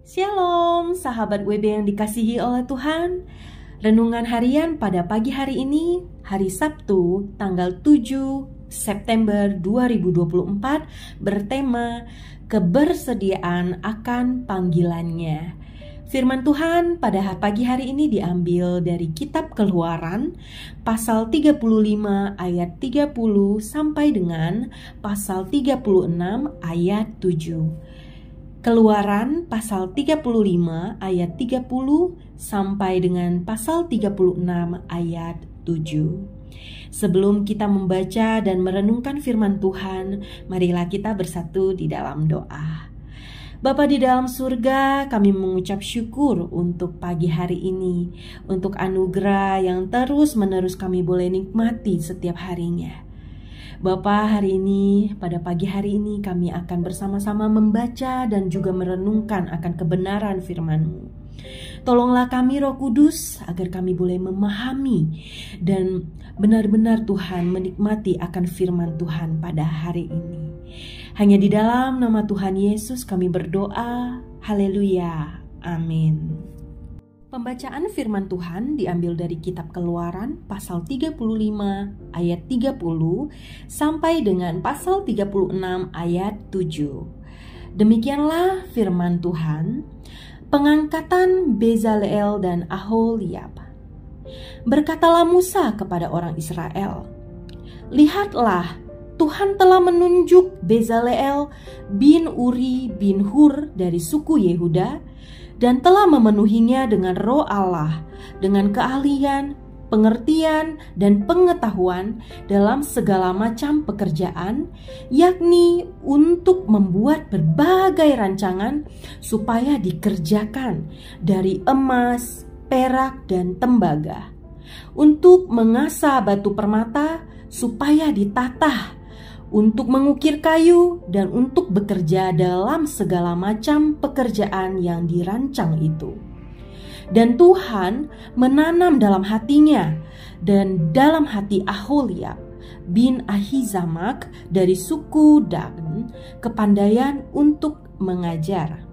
Shalom, sahabat WB yang dikasihi oleh Tuhan. Renungan harian pada pagi hari ini, hari Sabtu, tanggal 7 September 2024, bertema kebersediaan akan panggilannya. Firman Tuhan pada pagi hari ini diambil dari kitab Keluaran, pasal 35 ayat 30 sampai dengan pasal 36 ayat 7. Keluaran pasal 35 ayat 30 sampai dengan pasal 36 ayat 7. Sebelum kita membaca dan merenungkan firman Tuhan, marilah kita bersatu di dalam doa. Bapa di dalam surga, kami mengucap syukur untuk pagi hari ini, untuk anugerah yang terus-menerus kami boleh nikmati setiap harinya. Bapa, hari ini, pada pagi hari ini kami akan bersama-sama membaca dan juga merenungkan akan kebenaran firman-Mu. Tolonglah kami Roh Kudus agar kami boleh memahami dan benar-benar Tuhan menikmati akan firman Tuhan pada hari ini. Hanya di dalam nama Tuhan Yesus kami berdoa. Haleluya. Amin. Pembacaan firman Tuhan diambil dari kitab Keluaran pasal 35 ayat 30 sampai dengan pasal 36 ayat 7. Demikianlah firman Tuhan, pengangkatan Bezaleel dan Aholiab. Berkatalah Musa kepada orang Israel, lihatlah, Tuhan telah menunjuk Bezaleel bin Uri bin Hur dari suku Yehuda dan telah memenuhinya dengan roh Allah, dengan keahlian, pengertian, dan pengetahuan dalam segala macam pekerjaan, yakni untuk membuat berbagai rancangan supaya dikerjakan dari emas, perak, dan tembaga, untuk mengasah batu permata supaya ditatah, untuk mengukir kayu, dan untuk bekerja dalam segala macam pekerjaan yang dirancang itu. Dan Tuhan menanam dalam hatinya dan dalam hati Aholiab bin Ahizamak dari suku Dan kepandaian untuk mengajar.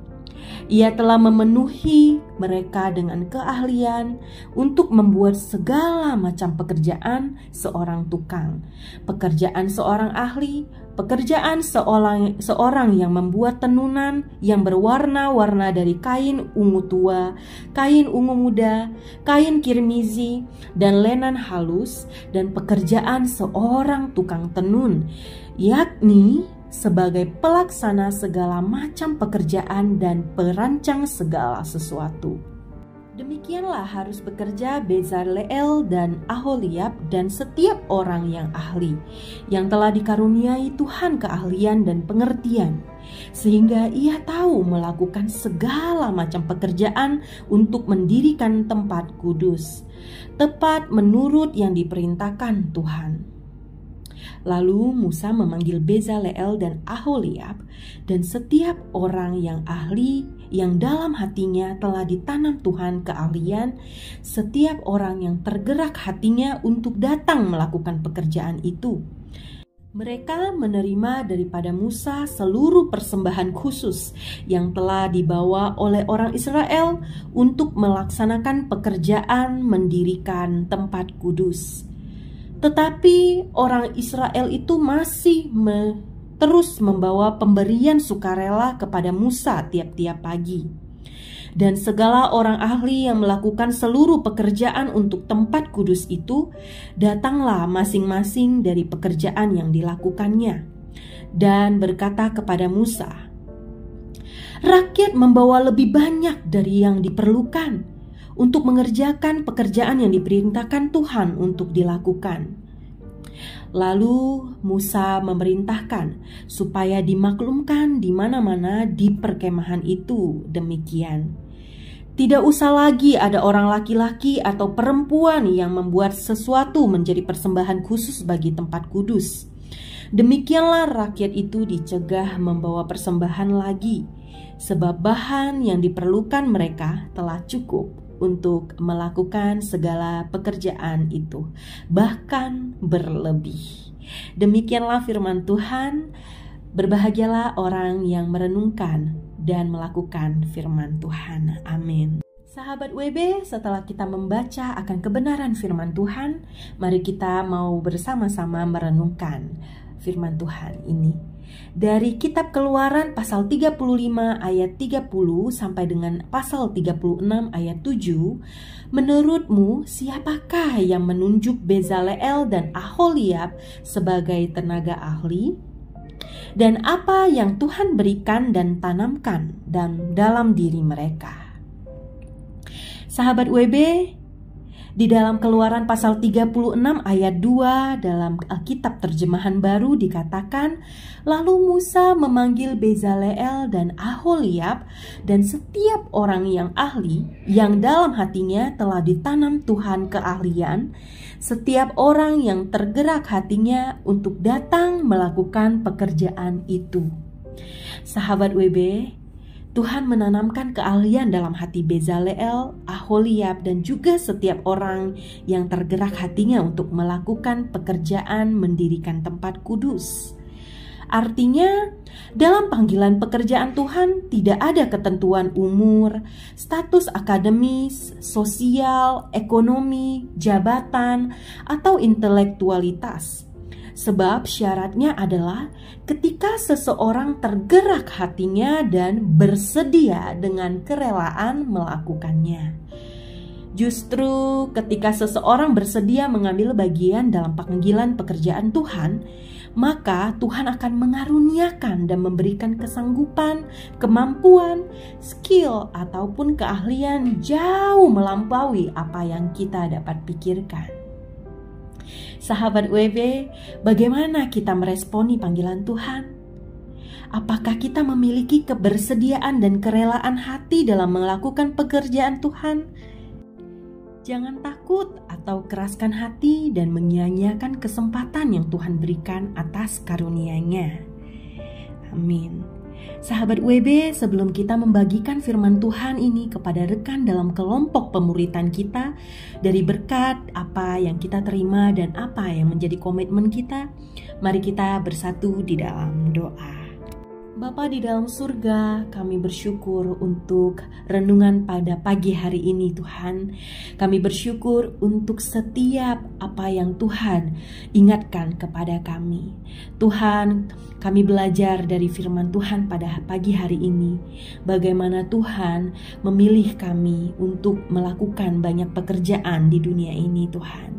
Ia telah memenuhi mereka dengan keahlian untuk membuat segala macam pekerjaan seorang tukang, pekerjaan seorang ahli, pekerjaan seorang yang membuat tenunan yang berwarna-warna dari kain ungu tua, kain ungu muda, kain kirmizi, dan lenan halus, dan pekerjaan seorang tukang tenun, yakni sebagai pelaksana segala macam pekerjaan dan perancang segala sesuatu. Demikianlah harus bekerja Bezaleel dan Aholiab dan setiap orang yang ahli, yang telah dikaruniai Tuhan keahlian dan pengertian, sehingga ia tahu melakukan segala macam pekerjaan untuk mendirikan tempat kudus, tepat menurut yang diperintahkan Tuhan. Lalu Musa memanggil Bezaleel dan Aholiab dan setiap orang yang ahli yang dalam hatinya telah ditanam Tuhan keahlian, setiap orang yang tergerak hatinya untuk datang melakukan pekerjaan itu. Mereka menerima daripada Musa seluruh persembahan khusus yang telah dibawa oleh orang Israel untuk melaksanakan pekerjaan mendirikan tempat kudus. Tetapi orang Israel itu masih terus membawa pemberian sukarela kepada Musa tiap-tiap pagi. Dan segala orang ahli yang melakukan seluruh pekerjaan untuk tempat kudus itu datanglah masing-masing dari pekerjaan yang dilakukannya, dan berkata kepada Musa, rakyat membawa lebih banyak dari yang diperlukan untuk mengerjakan pekerjaan yang diperintahkan Tuhan untuk dilakukan. Lalu Musa memerintahkan supaya dimaklumkan di mana-mana di perkemahan itu demikian. Tidak usah lagi ada orang laki-laki atau perempuan yang membuat sesuatu menjadi persembahan khusus bagi tempat kudus. Demikianlah rakyat itu dicegah membawa persembahan lagi, sebab bahan yang diperlukan mereka telah cukup untuk melakukan segala pekerjaan itu, bahkan berlebih. Demikianlah firman Tuhan. Berbahagialah orang yang merenungkan dan melakukan firman Tuhan. Amin. Sahabat WB, setelah kita membaca akan kebenaran firman Tuhan, mari kita mau bersama-sama merenungkan firman Tuhan ini. Dari kitab Keluaran pasal 35 ayat 30 sampai dengan pasal 36 ayat 7, menurutmu siapakah yang menunjuk Bezaleel dan Aholiab sebagai tenaga ahli? Dan apa yang Tuhan berikan dan tanamkan dalam diri mereka? Sahabat WB, di dalam Keluaran pasal 36 ayat 2 dalam Alkitab terjemahan baru dikatakan, lalu Musa memanggil Bezaleel dan Aholiab dan setiap orang yang ahli yang dalam hatinya telah ditanam Tuhan keahlian, setiap orang yang tergerak hatinya untuk datang melakukan pekerjaan itu. Sahabat WB, Tuhan menanamkan keahlian dalam hati Bezaleel, Aholiab, dan juga setiap orang yang tergerak hatinya untuk melakukan pekerjaan mendirikan tempat kudus. Artinya, dalam panggilan pekerjaan Tuhan tidak ada ketentuan umur, status akademis, sosial, ekonomi, jabatan, atau intelektualitas. Sebab syaratnya adalah ketika seseorang tergerak hatinya dan bersedia dengan kerelaan melakukannya. Justru ketika seseorang bersedia mengambil bagian dalam panggilan pekerjaan Tuhan, maka Tuhan akan mengaruniakan dan memberikan kesanggupan, kemampuan, skill, ataupun keahlian jauh melampaui apa yang kita dapat pikirkan. Sahabat WB, bagaimana kita meresponi panggilan Tuhan? Apakah kita memiliki kebersediaan dan kerelaan hati dalam melakukan pekerjaan Tuhan? Jangan takut atau keraskan hati dan menyia-nyiakan kesempatan yang Tuhan berikan atas karunia-Nya. Amin. Sahabat WB, sebelum kita membagikan firman Tuhan ini kepada rekan dalam kelompok pemuritan kita, dari berkat apa yang kita terima dan apa yang menjadi komitmen kita, mari kita bersatu di dalam doa. Bapa di dalam surga, kami bersyukur untuk renungan pada pagi hari ini Tuhan. Kami bersyukur untuk setiap apa yang Tuhan ingatkan kepada kami. Tuhan, kami belajar dari firman Tuhan pada pagi hari ini. Bagaimana Tuhan memilih kami untuk melakukan banyak pekerjaan di dunia ini Tuhan.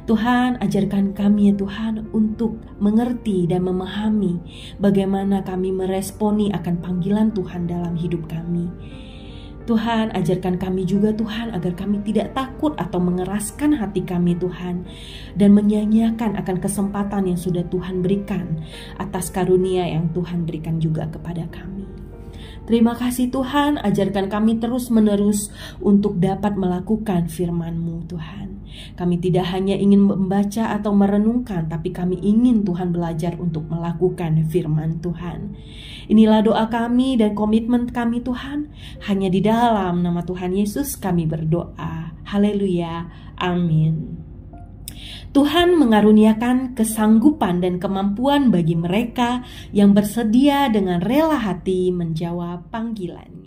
Tuhan, ajarkan kami ya Tuhan untuk mengerti dan memahami bagaimana kami meresponi akan panggilan Tuhan dalam hidup kami. Tuhan, ajarkan kami juga Tuhan agar kami tidak takut atau mengeraskan hati kami Tuhan, dan menyia-nyiakan akan kesempatan yang sudah Tuhan berikan atas karunia yang Tuhan berikan juga kepada kami. Terima kasih Tuhan, ajarkan kami terus-menerus untuk dapat melakukan firman-Mu Tuhan. Kami tidak hanya ingin membaca atau merenungkan, tapi kami ingin Tuhan belajar untuk melakukan firman Tuhan. Inilah doa kami dan komitmen kami Tuhan. Hanya di dalam nama Tuhan Yesus kami berdoa. Haleluya. Amin. Tuhan mengaruniakan kesanggupan dan kemampuan bagi mereka yang bersedia dengan rela hati menjawab panggilan.